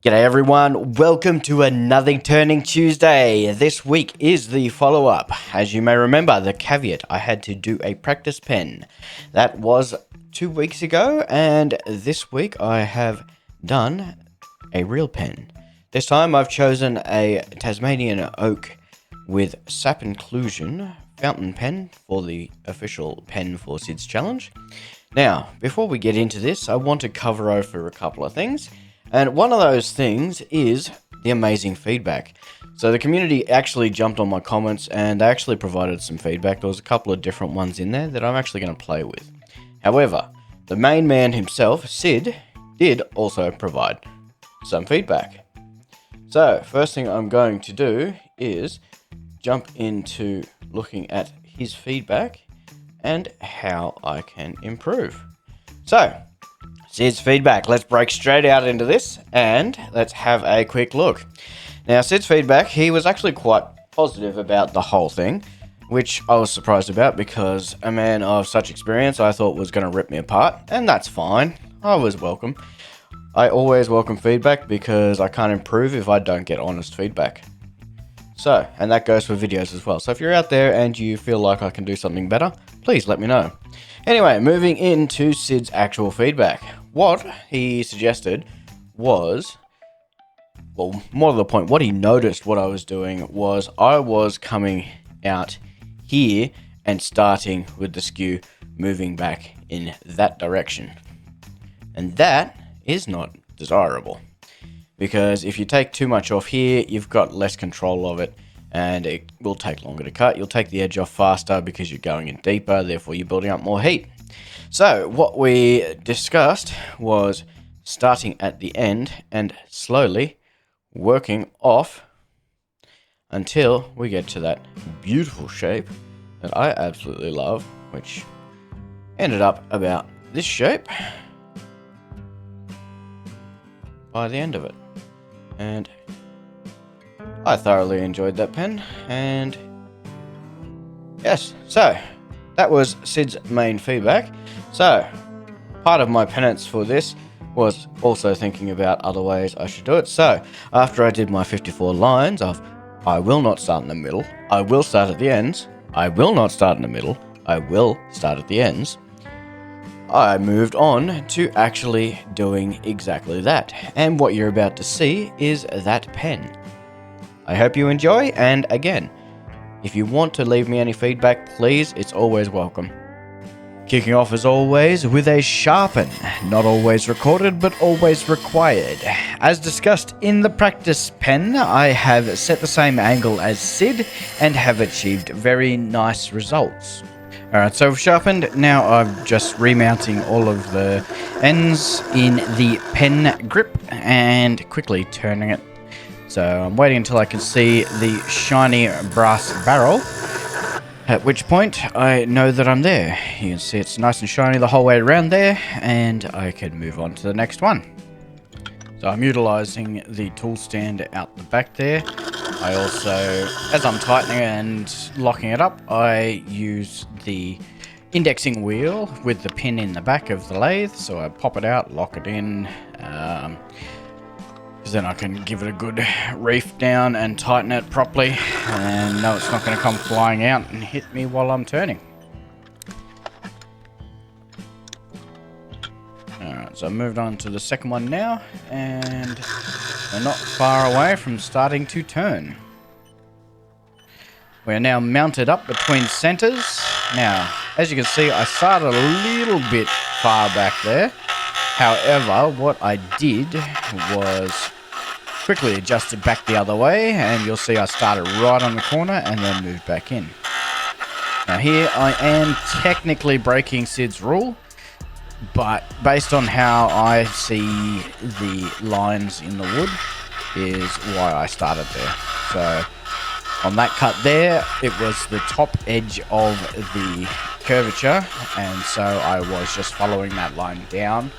G'day everyone, welcome to another Turning Tuesday. This week is the follow-up. As you may remember, the caveat, I had to do a practice pen. That was 2 weeks ago, and this week I have done a real pen. This time I've chosen a Tasmanian oak with sap inclusion fountain pen for the official pen for Sid's challenge. Now, before we get into this, I want to cover over a couple of things. And one of those things is the amazing feedback. So the community actually jumped on my comments and they actually provided some feedback. There was a couple of different ones in there that I'm actually going to play with. However, the main man himself, Sid, did also provide some feedback. So first thing I'm going to do is jump into looking at his feedback and how I can improve. So, Sid's feedback. Let's break straight out into this and let's have a quick look. Now, Sid's feedback, he was actually quite positive about the whole thing, which I was surprised about because a man of such experience I thought was going to rip me apart, and that's fine. I was welcome. I always welcome feedback because I can't improve if I don't get honest feedback. So, and that goes for videos as well. So if you're out there and you feel like I can do something better, please let me know. Anyway, moving into Sid's actual feedback. What he suggested was, well, more to the point, what he noticed what I was doing was I was coming out here and starting with the skew moving back in that direction. And that is not desirable. Because if you take too much off here, you've got less control of it and it will take longer to cut. You'll take the edge off faster because you're going in deeper, therefore you're building up more heat. So what we discussed was starting at the end and slowly working off until we get to that beautiful shape that I absolutely love, which ended up about this shape by the end of it. And I thoroughly enjoyed that pen, and yes, so that was Sid's main feedback. So part of my penance for this was also thinking about other ways I should do it. So after I did my 54 lines of I will not start in the middle, I will start at the ends, I will not start in the middle, I will start at the ends, I moved on to actually doing exactly that. And what you're about to see is that pen. I hope you enjoy, and again, if you want to leave me any feedback, please, it's always welcome. Kicking off as always with a Sharpen, not always recorded but always required. As discussed in the practice pen, I have set the same angle as Sid and have achieved very nice results. Alright, so I've sharpened, now I'm just remounting all of the ends in the pen grip and quickly turning it. So I'm waiting until I can see the shiny brass barrel, at which point I know that I'm there. You can see it's nice and shiny the whole way around there, and I can move on to the next one. So I'm utilizing the tool stand out the back there. I also, as I'm tightening and locking it up, I use the indexing wheel with the pin in the back of the lathe. So I pop it out, lock it in, because then I can give it a good reef down and tighten it properly and know it's not going to come flying out and hit me while I'm turning. Alright, so I moved on to the second one now, and we're not far away from starting to turn. We're now mounted up between centers. Now, as you can see, I started a little bit far back there. However, what I did was quickly adjusted back the other way, and you'll see I started right on the corner and then moved back in. Now here I am technically breaking Sid's rule, but based on how I see the lines in the wood is why I started there. So on that cut there, it was the top edge of the curvature, and so I was just following that line down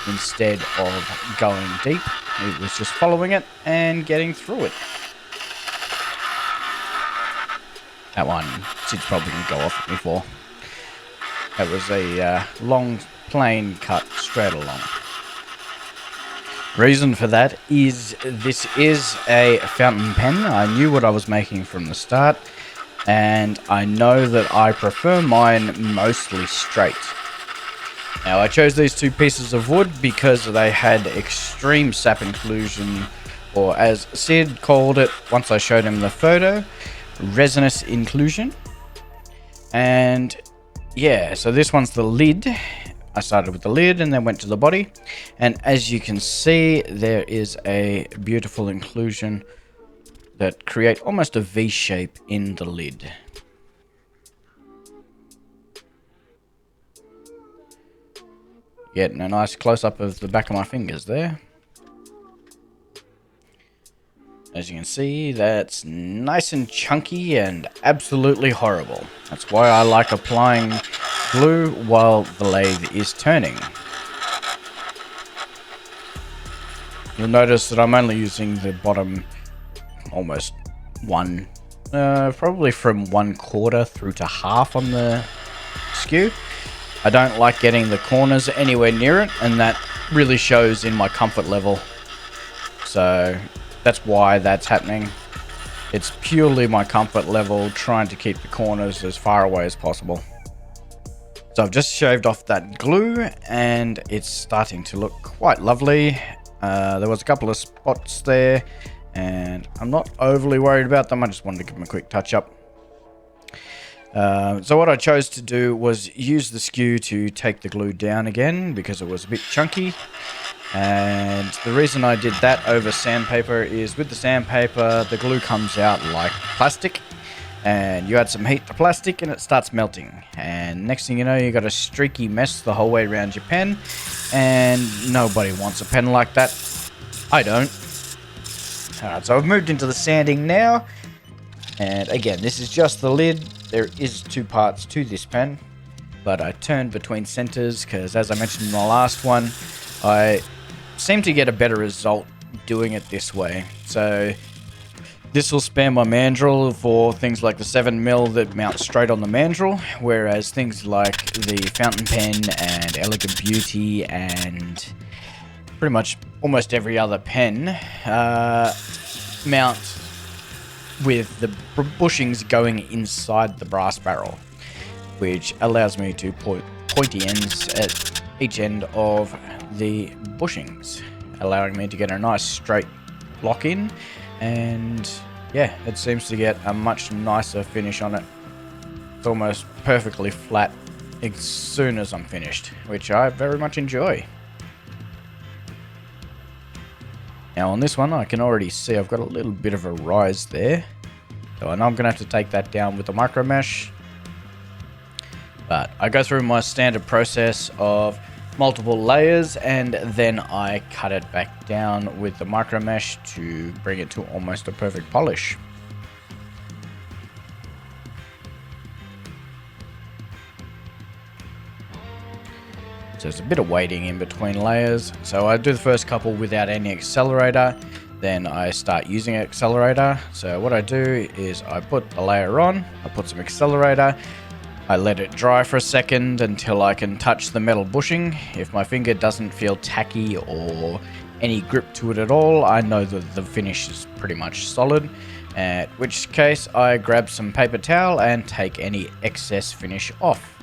instead of going deep. It was just following it and getting through it. That one, Sid's probably going to go off at me for. That was a long, plain cut straight along. Reason for that is this is a fountain pen. I knew what I was making from the start, and I know that I prefer mine mostly straight. Now, I chose these two pieces of wood because they had extreme sap inclusion, or as Sid called it once I showed him the photo, resinous inclusion. And yeah, so this one's the lid. I started with the lid and then went to the body. And as you can see, there is a beautiful inclusion that create almost a V shape in the lid. Getting a nice close-up of the back of my fingers there. As you can see, that's nice and chunky and absolutely horrible. That's why I like applying glue while the lathe is turning. You'll notice that I'm only using the bottom almost one, probably from 1/4 through to half on the skew. I don't like getting the corners anywhere near it, and that really shows in my comfort level. So that's why that's happening. It's purely my comfort level, trying to keep the corners as far away as possible. So I've just shaved off that glue, and it's starting to look quite lovely. There was a couple of spots there, and I'm not overly worried about them. I just wanted to give them a quick touch up. So what I chose to do was use the skew to take the glue down again because it was a bit chunky. And the reason I did that over sandpaper is with the sandpaper, the glue comes out like plastic. And you add some heat to plastic and it starts melting. And next thing you know, you got a streaky mess the whole way around your pen. And nobody wants a pen like that. I don't. Alright, so I've moved into the sanding now. And again, this is just the lid. There is two parts to this pen, but I turned between centers because, as I mentioned in the last one, I seem to get a better result doing it this way. So this will spare my mandrel for things like the 7mm that mount straight on the mandrel, whereas things like the fountain pen and Elegant Beauty and pretty much almost every other pen mount with the bushings going inside the brass barrel, which allows me to put pointy ends at each end of the bushings, allowing me to get a nice straight lock in, and yeah, it seems to get a much nicer finish on it. It's almost perfectly flat as soon as I'm finished, which I very much enjoy. Now on this one, I can already see I've got a little bit of a rise there. So I know I'm going to have to take that down with the MicroMesh. But I go through my standard process of multiple layers, and then I cut it back down with the MicroMesh to bring it to almost a perfect polish. So there's a bit of waiting in between layers. So I do the first couple without any accelerator, then I start using accelerator. So what I do is I put the layer on, I put some accelerator, I let it dry for a second until I can touch the metal bushing. If my finger doesn't feel tacky or any grip to it at all, I know that the finish is pretty much solid. At which case I grab some paper towel and take any excess finish off.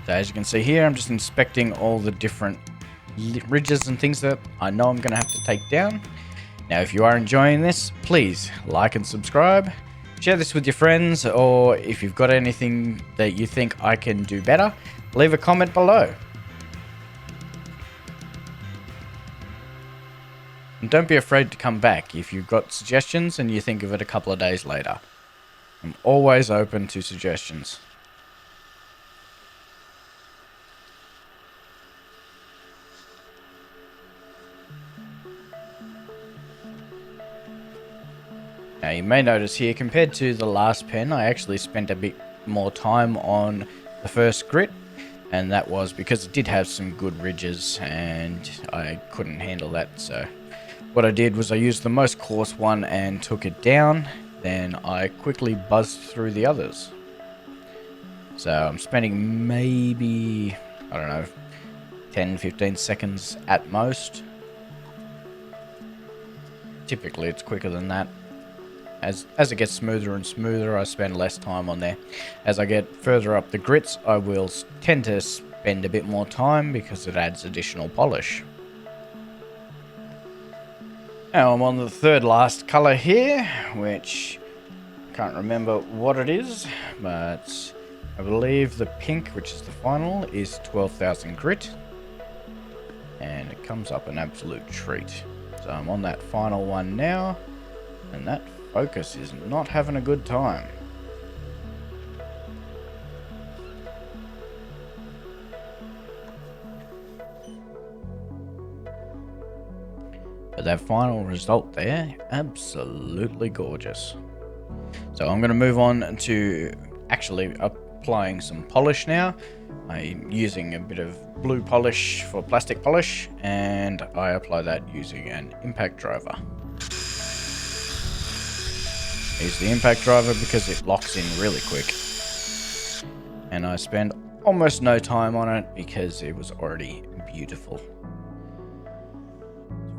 So as you can see here, I'm just inspecting all the different ridges and things that I know I'm going to have to take down. Now, if you are enjoying this, please like and subscribe. Share this with your friends, or if you've got anything that you think I can do better, leave a comment below. And don't be afraid to come back if you've got suggestions and you think of it a couple of days later. I'm always open to suggestions. Now you may notice here, compared to the last pen, I actually spent a bit more time on the first grit, and that was because it did have some good ridges and I couldn't handle that. So what I did was I used the most coarse one and took it down. then I quickly buzzed through the others. So I'm spending maybe, I don't know, 10-15 seconds at most. Typically it's quicker than that. As it gets smoother and smoother, I spend less time on there. As I get further up the grits, I will tend to spend a bit more time because it adds additional polish. Now I'm on the third last color here, which I can't remember what it is, but I believe the pink, which is the final, is 12,000 grit, and it comes up an absolute treat. So I'm on that final one now, and that focus is not having a good time. But that final result there, absolutely gorgeous. So I'm going to move on to actually applying some polish now. I'm using a bit of blue polish for plastic polish, and I apply that using an impact driver. Use the impact driver because it locks in really quick. And I spend almost no time on it because it was already beautiful.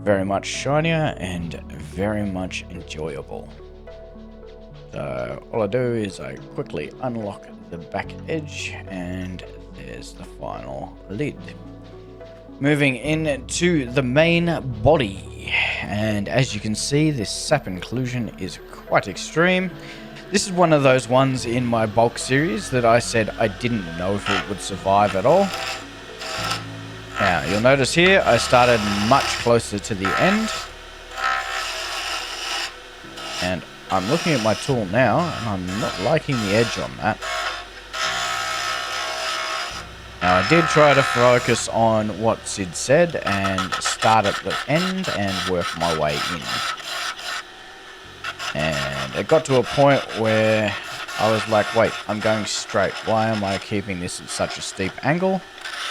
Very much shinier and very much enjoyable. So all I do is I quickly unlock the back edge, and there's the final lid. Moving into the main body, and as you can see, this sap inclusion is quite extreme. This is one of those ones in my bulk series that I said I didn't know if it would survive at all. Now you'll notice here I started much closer to the end, and I'm looking at my tool now and I'm not liking the edge on that. Now I did try to focus on what Sid said and start at the end and work my way in. And it got to a point where I was like, wait, I'm going straight. Why am I keeping this at such a steep angle?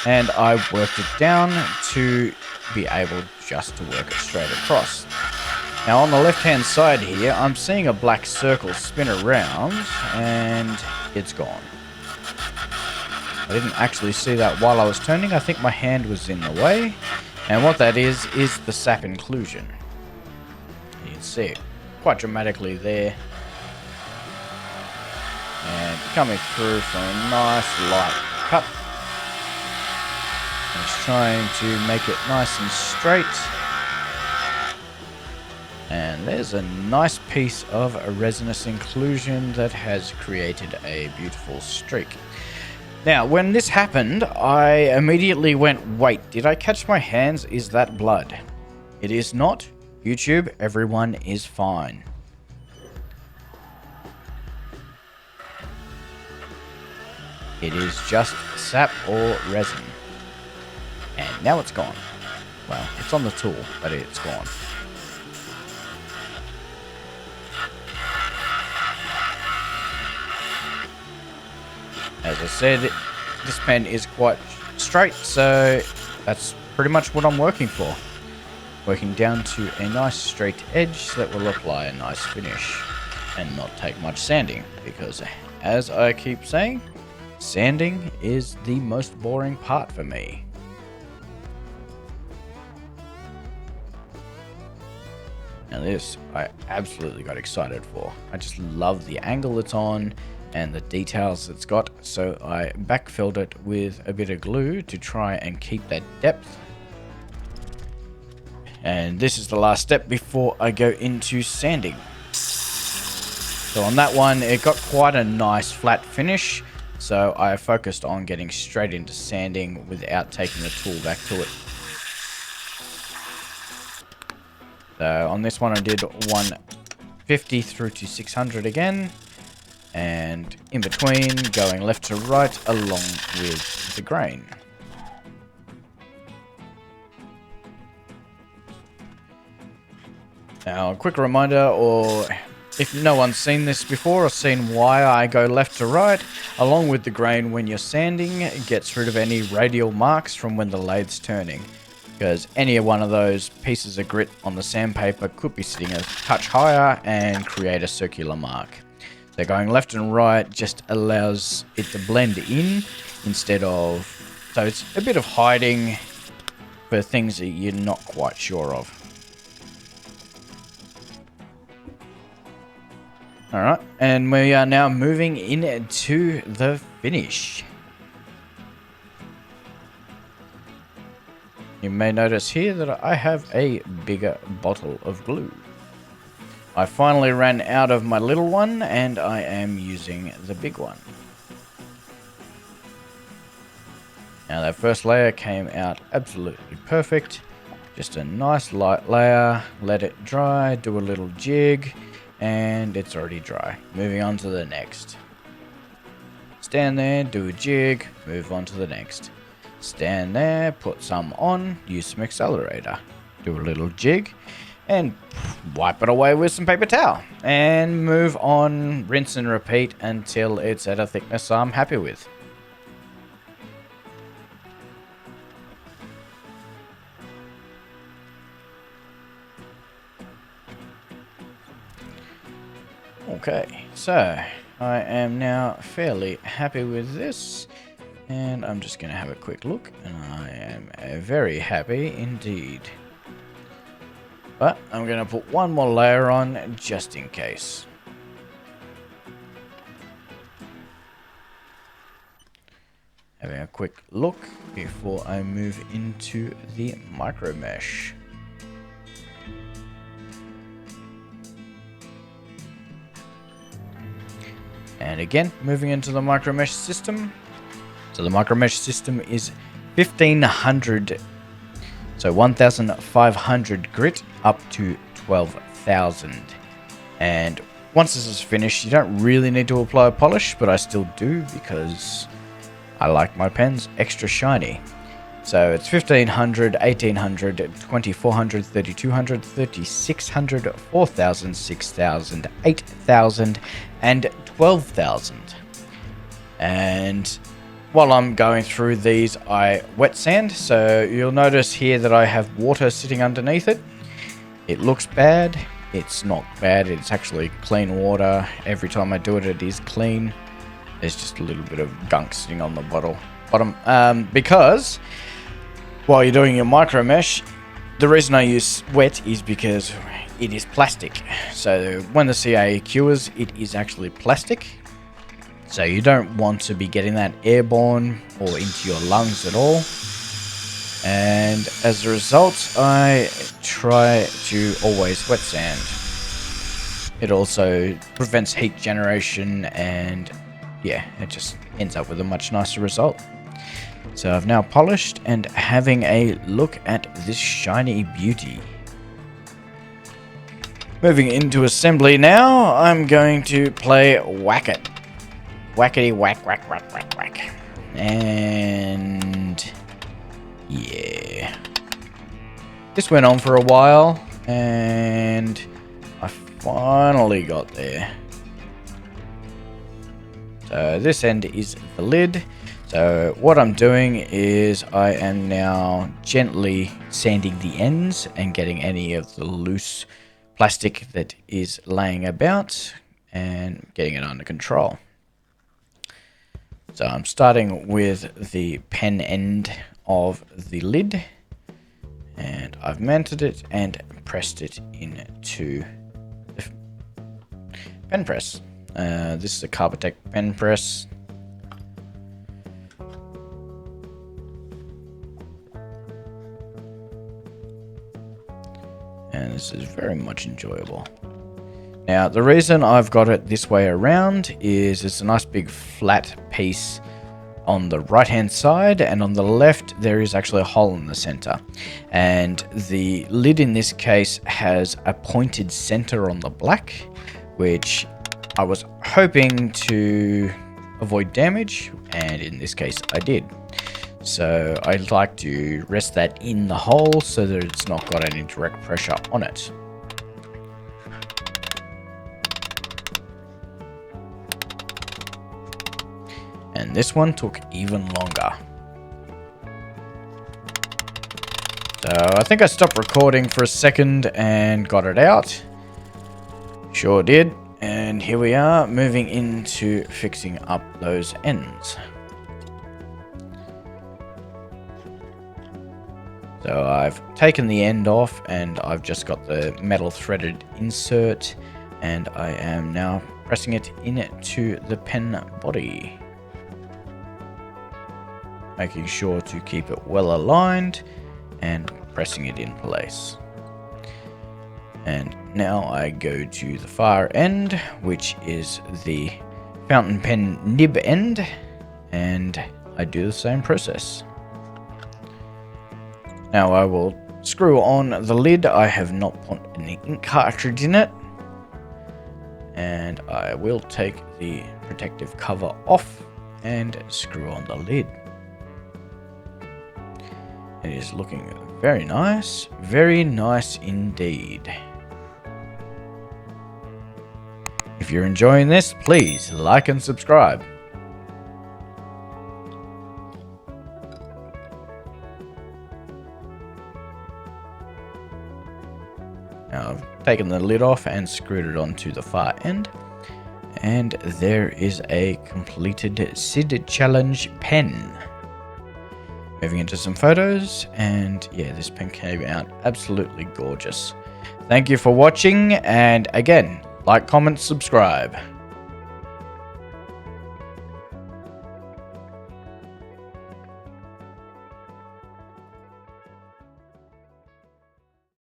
And I worked it down to be able just to work it straight across. Now on the left hand side here, I'm seeing a black circle spin around and it's gone. I didn't actually see that while I was turning. I think my hand was in the way. And what that is the sap inclusion. You can see it quite dramatically there. And coming through for a nice light cut. Just trying to make it nice and straight. And there's a nice piece of a resinous inclusion that has created a beautiful streak. Now, when this happened, I immediately went, wait, did I catch my hands? Is that blood? It is not. YouTube, everyone is fine. It is just sap or resin. And now it's gone. Well, it's on the tool, but it's gone. As I said, this pen is quite straight, so that's pretty much what I'm working for. Working down to a nice straight edge that will apply a nice finish and not take much sanding, because as I keep saying, sanding is the most boring part for me. Now this, I absolutely got excited for. I just love the angle it's on and the details it's got, so I backfilled it with a bit of glue to try and keep that depth. And this is the last step before I go into sanding. So on that one, it got quite a nice flat finish, so I focused on getting straight into sanding without taking the tool back to it. So on this one I did 150 through to 600 again, and in between going left to right along with the grain. Now a quick reminder, or if no one's seen this before or seen why I go left to right, along with the grain when you're sanding, it gets rid of any radial marks from when the lathe's turning. because any one of those pieces of grit on the sandpaper could be sitting a touch higher and create a circular mark. So going left and right just allows it to blend in instead of... So it's a bit of hiding for things that you're not quite sure of. Alright, and we are now moving into the finish. You may notice here that I have a bigger bottle of glue. I finally ran out of my little one and I am using the big one. Now that first layer came out absolutely perfect. Just a nice light layer, let it dry, do a little jig, and it's already dry. Moving on to the next. Stand there, do a jig, move on to the next. Stand there, put some on, use some accelerator. Do a little jig, and wipe it away with some paper towel. And move on, rinse and repeat until it's at a thickness I'm happy with. Okay, so I am now fairly happy with this, and I'm just going to have a quick look, and I am very happy indeed. But I'm going to put one more layer on just in case. Having a quick look before I move into the MicroMesh. And again, moving into the MicroMesh system. So the MicroMesh system is 1500, so 1500 grit up to 12,000. And once this is finished, you don't really need to apply a polish, but I still do because I like my pens extra shiny. So it's 1500, 1800, 2400, 3200, 3600, 4000, 6000, 8000, and 12,000. And while I'm going through these, I wet sand. So you'll notice here that I have water sitting underneath it. It looks bad. It's not bad. It's actually clean water. Every time I do it, it is clean. There's just a little bit of gunk sitting on the bottom. Because while you're doing your MicroMesh, the reason I use wet is because it is plastic. So when the CA cures, it is actually plastic. So you don't want to be getting that airborne or into your lungs at all. And as a result, I try to always wet sand. It also prevents heat generation, and yeah, it just ends up with a much nicer result. So I've now polished and having a look at this shiny beauty. Moving into assembly now, I'm going to play Whack It. Whackety whack, whack, whack, whack, whack. And yeah. This went on for a while, and I finally got there. So this end is the lid. So what I'm doing is I am now gently sanding the ends and getting any of the loose plastic that is laying about and getting it under control. So I'm starting with the pen end of the lid, and I've mounted it and pressed it into the pen press. This is a Carbotech pen press. And this is very much enjoyable. Now, the reason I've got it this way around is it's a nice big flat piece on the right hand side, and on the left there is actually a hole in the center. And the lid in this case has a pointed center on the black, which I was hoping to avoid damage, and in this case I did. So I'd like to rest that in the hole so that it's not got any direct pressure on it. And this one took even longer. So I think I stopped recording for a second and got it out. Sure did. And here we are moving into fixing up those ends. So I've taken the end off and I've just got the metal threaded insert, and I am now pressing it into the pen body. Making sure to keep it well aligned and pressing it in place. And now I go to the far end, which is the fountain pen nib end, and I do the same process. Now I will screw on the lid. I have not put any ink cartridge in it. And I will take the protective cover off and screw on the lid. It is looking very nice indeed. If you're enjoying this, please like and subscribe. Now I've taken the lid off and screwed it onto the far end, and there is a completed SID challenge pen. Moving into some photos, and yeah, this pen came out absolutely gorgeous. Thank you for watching, and again, like, comment, subscribe.